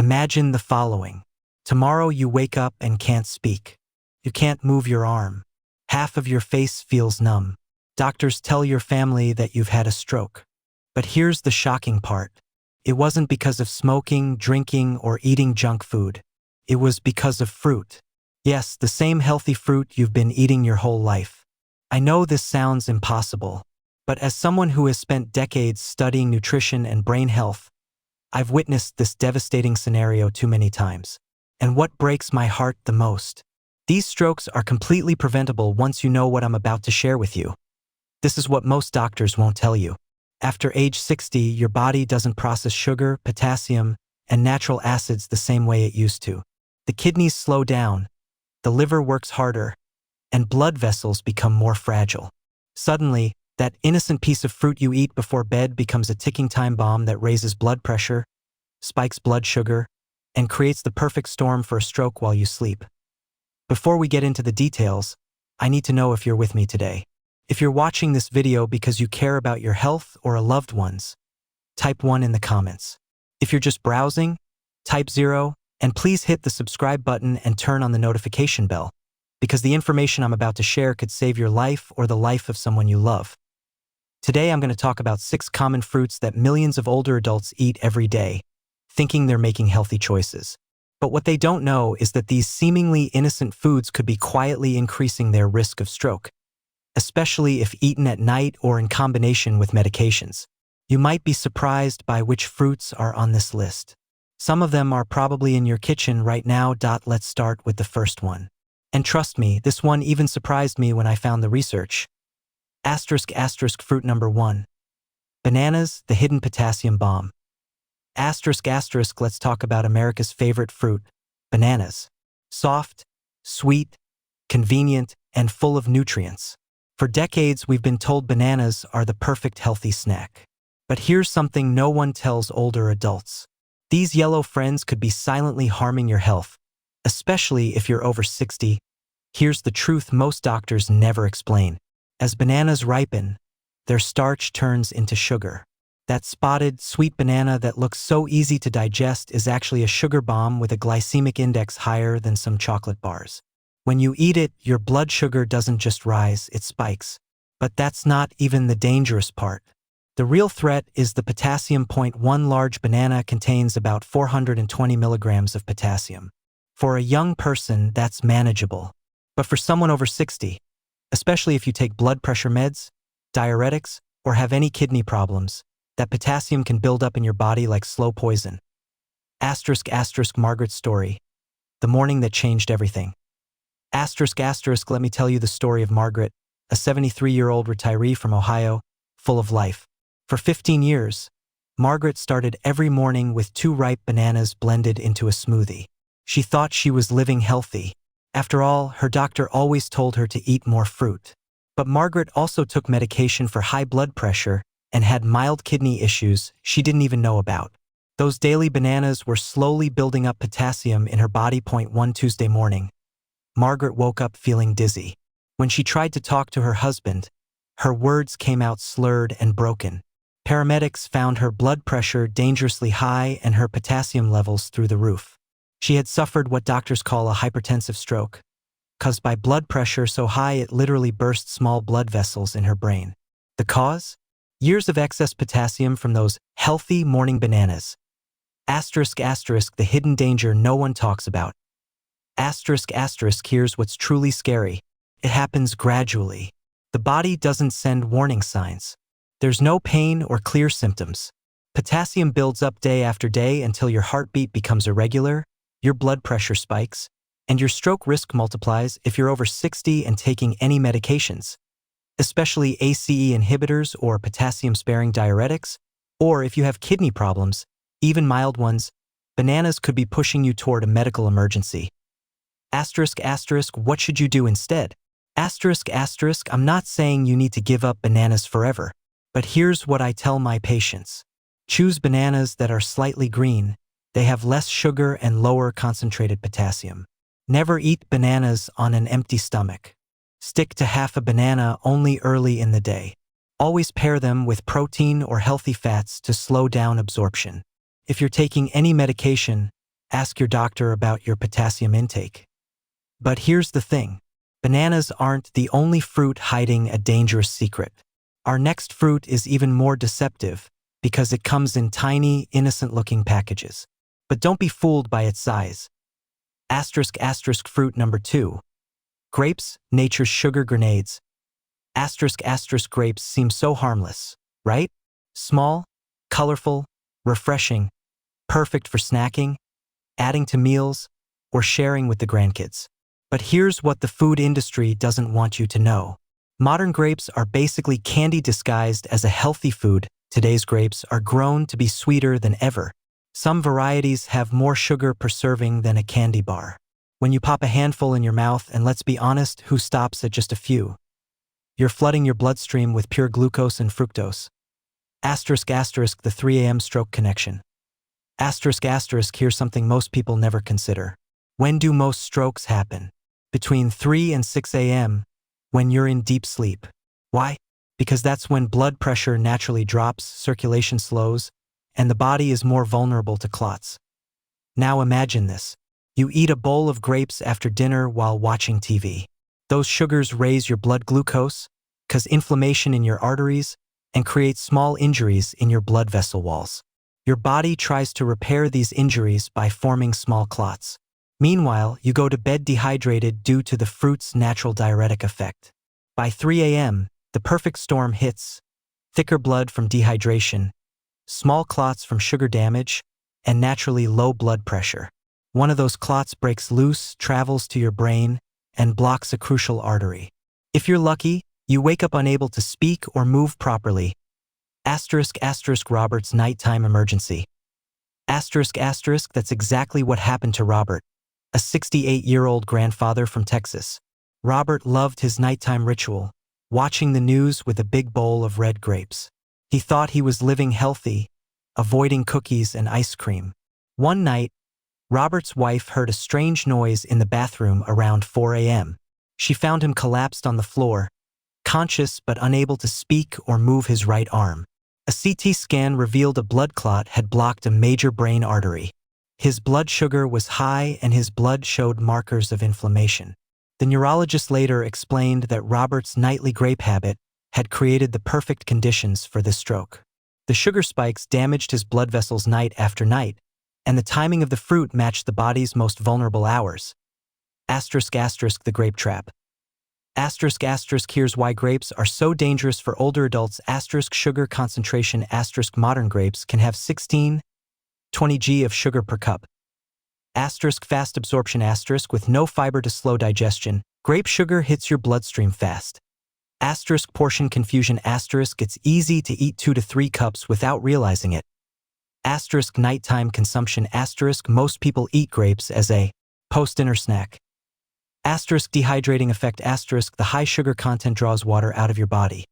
Imagine the following. Tomorrow you wake up and can't speak. You can't move your arm. Half of your face feels numb. Doctors tell your family that you've had a stroke. But here's the shocking part. It wasn't because of smoking, drinking, or eating junk food. It was because of fruit. Yes, the same healthy fruit you've been eating your whole life. I know this sounds impossible, but as someone who has spent decades studying nutrition and brain health, I've witnessed this devastating scenario too many times. And what breaks my heart the most? These strokes are completely preventable once you know what I'm about to share with you. This is what most doctors won't tell you. After age 60, your body doesn't process sugar, potassium, and natural acids the same way it used to. The kidneys slow down, the liver works harder, and blood vessels become more fragile. Suddenly, that innocent piece of fruit you eat before bed becomes a ticking time bomb that raises blood pressure, spikes blood sugar, and creates the perfect storm for a stroke while you sleep. Before we get into the details, I need to know if you're with me today. If you're watching this video because you care about your health or a loved one's, type 1 in the comments. If you're just browsing, type 0, and please hit the subscribe button and turn on the notification bell, because the information I'm about to share could save your life or the life of someone you love. Today I'm going to talk about 6 common fruits that millions of older adults eat every day, thinking they're making healthy choices. But what they don't know is that these seemingly innocent foods could be quietly increasing their risk of stroke, especially if eaten at night or in combination with medications. You might be surprised by which fruits are on this list. Some of them are probably in your kitchen right now. Let's start with the first one. And trust me, this one even surprised me when I found the research. Fruit number 1. Bananas, the hidden potassium bomb. Let's talk about America's favorite fruit, bananas. Soft, sweet, convenient, and full of nutrients. For decades, we've been told bananas are the perfect healthy snack. But here's something no one tells older adults. These yellow friends could be silently harming your health, especially if you're over 60. Here's the truth most doctors never explain. As bananas ripen, their starch turns into sugar. That spotted, sweet banana that looks so easy to digest is actually a sugar bomb with a glycemic index higher than some chocolate bars. When you eat it, your blood sugar doesn't just rise, it spikes. But that's not even the dangerous part. The real threat is the potassium. One large banana contains about 420 milligrams of potassium. For a young person, that's manageable. But for someone over 60, especially if you take blood pressure meds, diuretics, or have any kidney problems, that potassium can build up in your body like slow poison. Margaret's story. The morning that changed everything. Let me tell you the story of Margaret, a 73-year-old retiree from Ohio, full of life. For 15 years, Margaret started every morning with 2 ripe bananas blended into a smoothie. She thought she was living healthy. After all, her doctor always told her to eat more fruit. But Margaret also took medication for high blood pressure and had mild kidney issues she didn't even know about. Those daily bananas were slowly building up potassium in her body. One Tuesday morning, Margaret woke up feeling dizzy. When she tried to talk to her husband, her words came out slurred and broken. Paramedics found her blood pressure dangerously high and her potassium levels through the roof. She had suffered what doctors call a hypertensive stroke, caused by blood pressure so high it literally burst small blood vessels in her brain. The cause? Years of excess potassium from those healthy morning bananas. The hidden danger no one talks about. Here's what's truly scary. It happens gradually. The body doesn't send warning signs. There's no pain or clear symptoms. Potassium builds up day after day until your heartbeat becomes irregular, your blood pressure spikes, and your stroke risk multiplies if you're over 60 and taking any medications, especially ACE inhibitors or potassium-sparing diuretics, or if you have kidney problems, even mild ones. Bananas could be pushing you toward a medical emergency. What should you do instead? I'm not saying you need to give up bananas forever, but here's what I tell my patients. Choose bananas that are slightly green. They have less sugar and lower concentrated potassium. Never eat bananas on an empty stomach. Stick to half a banana only early in the day. Always pair them with protein or healthy fats to slow down absorption. If you're taking any medication, Ask your doctor about your potassium intake. But here's the thing. Bananas aren't the only fruit hiding a dangerous secret. Our next fruit is even more deceptive because it comes in tiny, innocent-looking packages. But don't be fooled by its size. *** fruit number 2. Grapes, nature's sugar grenades. *** grapes seem so harmless, right? Small, colorful, refreshing, perfect for snacking, adding to meals, or sharing with the grandkids. But here's what the food industry doesn't want you to know. Modern grapes are basically candy disguised as a healthy food. Today's grapes are grown to be sweeter than ever. Some varieties have more sugar per serving than a candy bar. When you pop a handful in your mouth, and let's be honest, who stops at just a few? You're flooding your bloodstream with pure glucose and fructose. *** the 3 a.m. stroke connection. *** here's something most people never consider. When do most strokes happen? Between 3 and 6 a.m., when you're in deep sleep. Why? Because that's when blood pressure naturally drops, circulation slows, and the body is more vulnerable to clots. Now imagine this. You eat a bowl of grapes after dinner while watching TV. Those sugars raise your blood glucose, cause inflammation in your arteries, and create small injuries in your blood vessel walls. Your body tries to repair these injuries by forming small clots. Meanwhile, you go to bed dehydrated due to the fruit's natural diuretic effect. By 3 a.m., the perfect storm hits: thicker blood from dehydration, small clots from sugar damage, and naturally low blood pressure. One of those clots breaks loose, travels to your brain, and blocks a crucial artery. If you're lucky, you wake up unable to speak or move properly. *** Robert's nighttime emergency. *** That's exactly what happened to Robert, a 68-year-old grandfather from Texas. Robert loved his nighttime ritual, watching the news with a big bowl of red grapes. He thought he was living healthy, avoiding cookies and ice cream. One night, Robert's wife heard a strange noise in the bathroom around 4 a.m. She found him collapsed on the floor, conscious but unable to speak or move his right arm. A CT scan revealed a blood clot had blocked a major brain artery. His blood sugar was high and his blood showed markers of inflammation. The neurologist later explained that Robert's nightly grape habit had created the perfect conditions for this stroke. The sugar spikes damaged his blood vessels night after night, and the timing of the fruit matched the body's most vulnerable hours. *** The grape trap. *** Here's why grapes are so dangerous for older adults. * Sugar concentration. * Modern grapes can have 16–20 g of sugar per cup. Fast absorption. With no fiber to slow digestion, grape sugar hits your bloodstream fast. Portion confusion. It's easy to eat 2 to 3 cups without realizing it. Nighttime consumption. Most people eat grapes as a post-dinner snack. Dehydrating effect. The high sugar content draws water out of your body.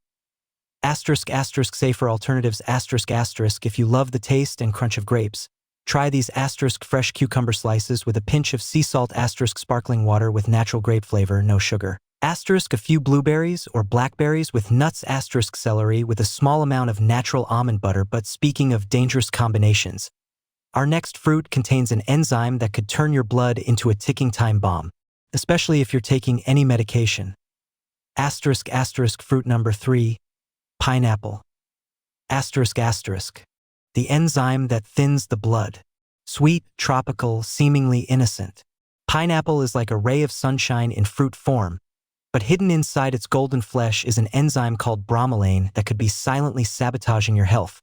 Safer alternatives. If you love the taste and crunch of grapes, try these fresh cucumber slices with a pinch of sea salt. Sparkling water with natural grape flavor, no sugar. A few blueberries or blackberries with nuts. Celery with a small amount of natural almond butter. But speaking of dangerous combinations, our next fruit contains an enzyme that could turn your blood into a ticking time bomb, especially if you're taking any medication. Fruit number 3, pineapple. The enzyme that thins the blood. Sweet, tropical, seemingly innocent. Pineapple is like a ray of sunshine in fruit form, but hidden inside its golden flesh is an enzyme called bromelain that could be silently sabotaging your health,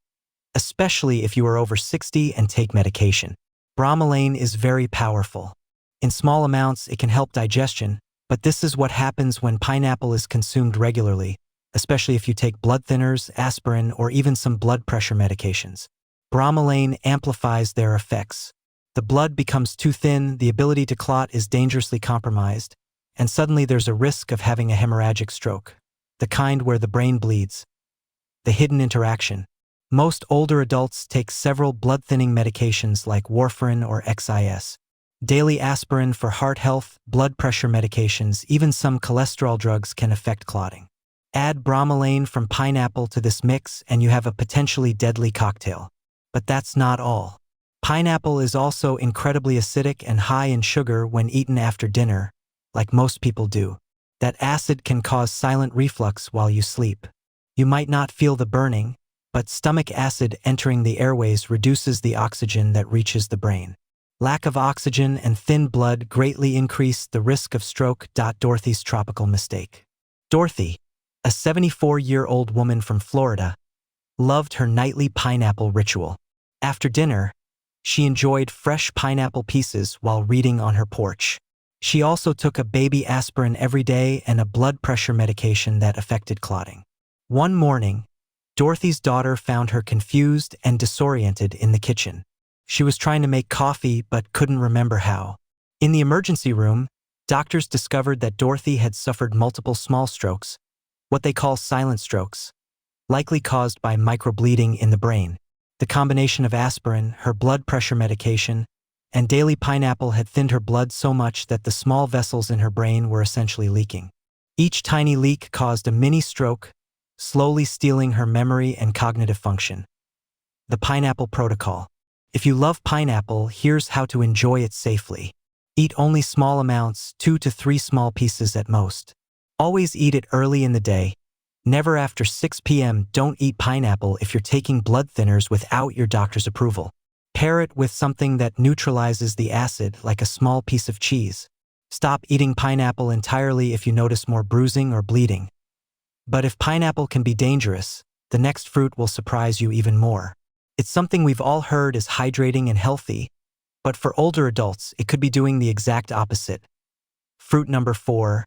especially if you are over 60 and take medication. Bromelain is very powerful. In small amounts, it can help digestion, but this is what happens when pineapple is consumed regularly, especially if you take blood thinners, aspirin, or even some blood pressure medications. Bromelain amplifies their effects. The blood becomes too thin, the ability to clot is dangerously compromised, and suddenly there's a risk of having a hemorrhagic stroke, the kind where the brain bleeds. The hidden interaction. Most older adults take several blood-thinning medications like warfarin or XIS. Daily aspirin for heart health, blood pressure medications, even some cholesterol drugs can affect clotting. Add bromelain from pineapple to this mix and you have a potentially deadly cocktail. But that's not all. Pineapple is also incredibly acidic and high in sugar when eaten after dinner, like most people do. That acid can cause silent reflux while you sleep. You might not feel the burning, but stomach acid entering the airways reduces the oxygen that reaches the brain. Lack of oxygen and thin blood greatly increase the risk of stroke. Dorothy's tropical mistake. Dorothy, a 74-year-old woman from Florida, loved her nightly pineapple ritual. After dinner, she enjoyed fresh pineapple pieces while reading on her porch. She also took a baby aspirin every day and a blood pressure medication that affected clotting. One morning, Dorothy's daughter found her confused and disoriented in the kitchen. She was trying to make coffee but couldn't remember how. In the emergency room, doctors discovered that Dorothy had suffered multiple small strokes, what they call silent strokes, likely caused by microbleeding in the brain. The combination of aspirin, her blood pressure medication, and daily pineapple had thinned her blood so much that the small vessels in her brain were essentially leaking. Each tiny leak caused a mini stroke, slowly stealing her memory and cognitive function. The pineapple protocol. If you love pineapple, here's how to enjoy it safely. Eat only small amounts, 2 to 3 small pieces at most. Always eat it early in the day. Never after 6 p.m. Don't eat pineapple if you're taking blood thinners without your doctor's approval. Pair it with something that neutralizes the acid, like a small piece of cheese. Stop eating pineapple entirely if you notice more bruising or bleeding. But if pineapple can be dangerous, the next fruit will surprise you even more. It's something we've all heard is hydrating and healthy, but for older adults, it could be doing the exact opposite. Fruit number 4,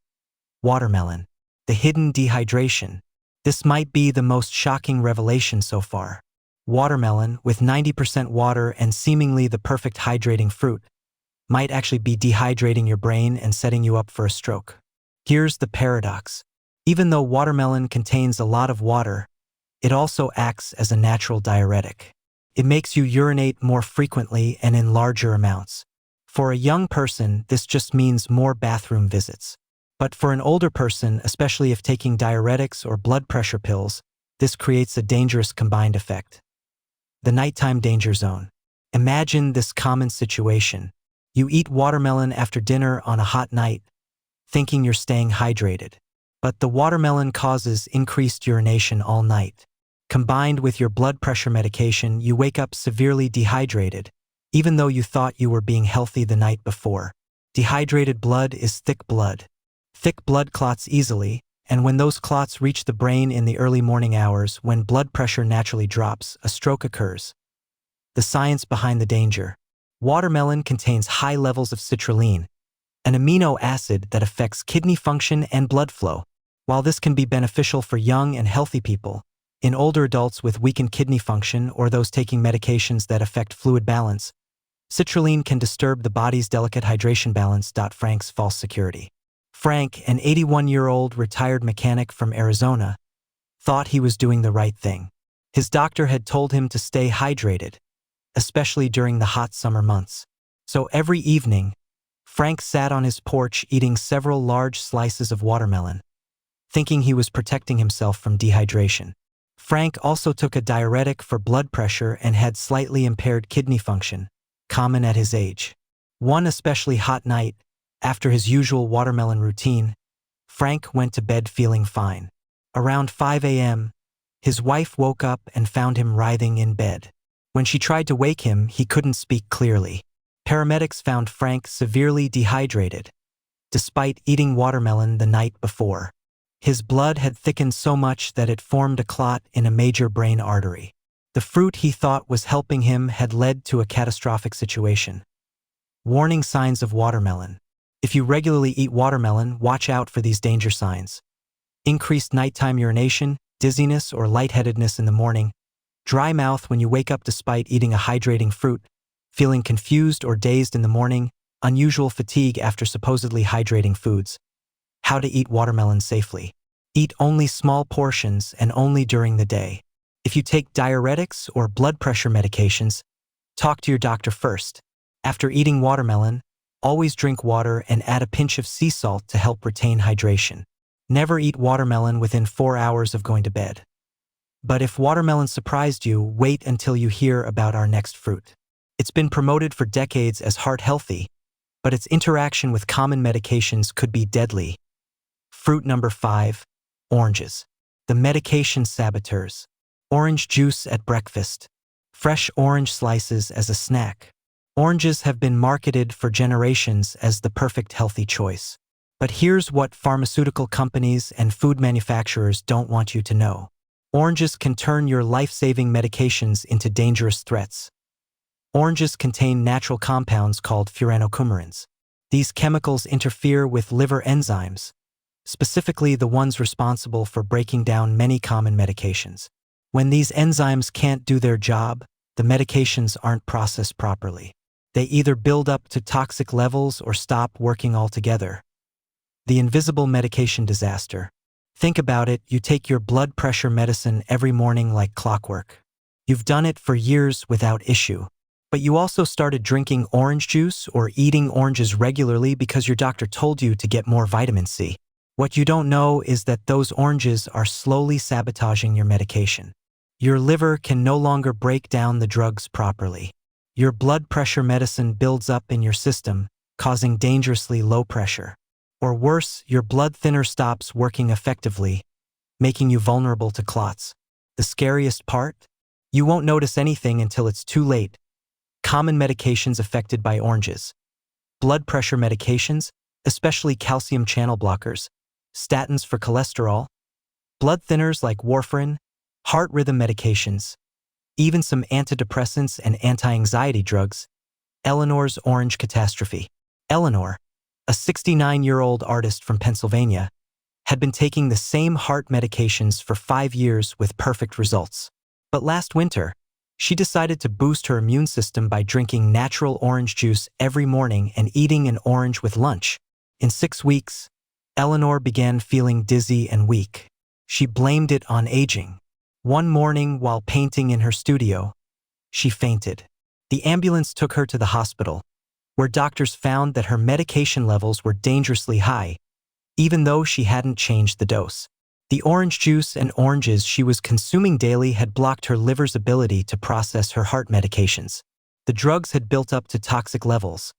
watermelon. The hidden dehydration. This might be the most shocking revelation so far. Watermelon, with 90% water and seemingly the perfect hydrating fruit, might actually be dehydrating your brain and setting you up for a stroke. Here's the paradox. Even though watermelon contains a lot of water, it also acts as a natural diuretic. It makes you urinate more frequently and in larger amounts. For a young person, this just means more bathroom visits. But for an older person, especially if taking diuretics or blood pressure pills, this creates a dangerous combined effect. The nighttime danger zone. Imagine this common situation. You eat watermelon after dinner on a hot night, thinking you're staying hydrated. But the watermelon causes increased urination all night. Combined with your blood pressure medication, you wake up severely dehydrated, even though you thought you were being healthy the night before. Dehydrated blood is thick blood. Thick blood clots easily, and when those clots reach the brain in the early morning hours, when blood pressure naturally drops, a stroke occurs. The science behind the danger. Watermelon contains high levels of citrulline, an amino acid that affects kidney function and blood flow. While this can be beneficial for young and healthy people, in older adults with weakened kidney function or those taking medications that affect fluid balance, citrulline can disturb the body's delicate hydration balance. Frank's false security. Frank, an 81-year-old retired mechanic from Arizona, thought he was doing the right thing. His doctor had told him to stay hydrated, especially during the hot summer months. So every evening, Frank sat on his porch eating several large slices of watermelon, thinking he was protecting himself from dehydration. Frank also took a diuretic for blood pressure and had slightly impaired kidney function, common at his age. One especially hot night, after his usual watermelon routine, Frank went to bed feeling fine. Around 5 a.m., his wife woke up and found him writhing in bed. When she tried to wake him, he couldn't speak clearly. Paramedics found Frank severely dehydrated, despite eating watermelon the night before. His blood had thickened so much that it formed a clot in a major brain artery. The fruit he thought was helping him had led to a catastrophic situation. Warning signs of watermelon. If you regularly eat watermelon, watch out for these danger signs. Increased nighttime urination, dizziness or lightheadedness in the morning, dry mouth when you wake up despite eating a hydrating fruit, feeling confused or dazed in the morning, unusual fatigue after supposedly hydrating foods. How to eat watermelon safely. Eat only small portions and only during the day. If you take diuretics or blood pressure medications, talk to your doctor first. After eating watermelon, always drink water and add a pinch of sea salt to help retain hydration. Never eat watermelon within 4 hours of going to bed. But if watermelon surprised you, wait until you hear about our next fruit. It's been promoted for decades as heart healthy, but its interaction with common medications could be deadly. Fruit number 5, oranges. The medication saboteurs. Orange juice at breakfast. Fresh orange slices as a snack. Oranges have been marketed for generations as the perfect healthy choice. But here's what pharmaceutical companies and food manufacturers don't want you to know. Oranges can turn your life-saving medications into dangerous threats. Oranges contain natural compounds called furanocoumarins. These chemicals interfere with liver enzymes, specifically the ones responsible for breaking down many common medications. When these enzymes can't do their job, the medications aren't processed properly. They either build up to toxic levels or stop working altogether. The invisible medication disaster. Think about it, you take your blood pressure medicine every morning like clockwork. You've done it for years without issue. But you also started drinking orange juice or eating oranges regularly because your doctor told you to get more vitamin C. What you don't know is that those oranges are slowly sabotaging your medication. Your liver can no longer break down the drugs properly. Your blood pressure medicine builds up in your system, causing dangerously low pressure. Or worse, your blood thinner stops working effectively, making you vulnerable to clots. The scariest part? You won't notice anything until it's too late. Common medications affected by oranges. Blood pressure medications, especially calcium channel blockers, statins for cholesterol, blood thinners like warfarin, heart rhythm medications, even some antidepressants and anti-anxiety drugs. Eleanor's orange catastrophe. Eleanor, a 69-year-old artist from Pennsylvania, had been taking the same heart medications for 5 years with perfect results. But last winter, she decided to boost her immune system by drinking natural orange juice every morning and eating an orange with lunch. In 6 weeks, Eleanor began feeling dizzy and weak. She blamed it on aging. One morning, while painting in her studio, she fainted. The ambulance took her to the hospital, where doctors found that her medication levels were dangerously high, even though she hadn't changed the dose. The orange juice and oranges she was consuming daily had blocked her liver's ability to process her heart medications. The drugs had built up to toxic levels,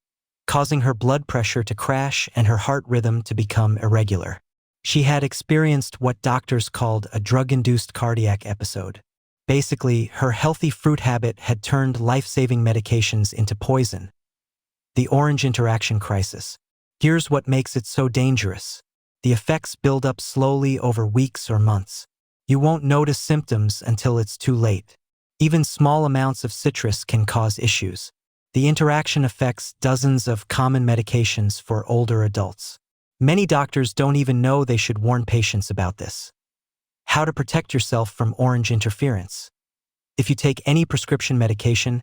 causing her blood pressure to crash and her heart rhythm to become irregular. She had experienced what doctors called a drug-induced cardiac episode. Basically, her healthy fruit habit had turned life-saving medications into poison. The orange interaction crisis. Here's what makes it so dangerous. The effects build up slowly over weeks or months. You won't notice symptoms until it's too late. Even small amounts of citrus can cause issues. The interaction affects dozens of common medications for older adults. Many doctors don't even know they should warn patients about this. How to protect yourself from orange interference. If you take any prescription medication,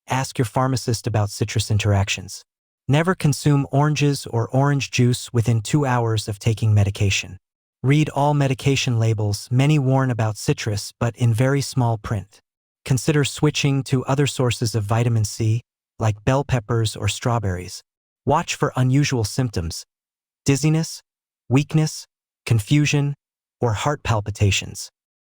ask your pharmacist about citrus interactions. Never consume oranges or orange juice within 2 hours of taking medication. Read all medication labels, many warn about citrus but in very small print. Consider switching to other sources of vitamin C, like bell peppers or strawberries. Watch for unusual symptoms: dizziness, weakness, confusion, or heart palpitations.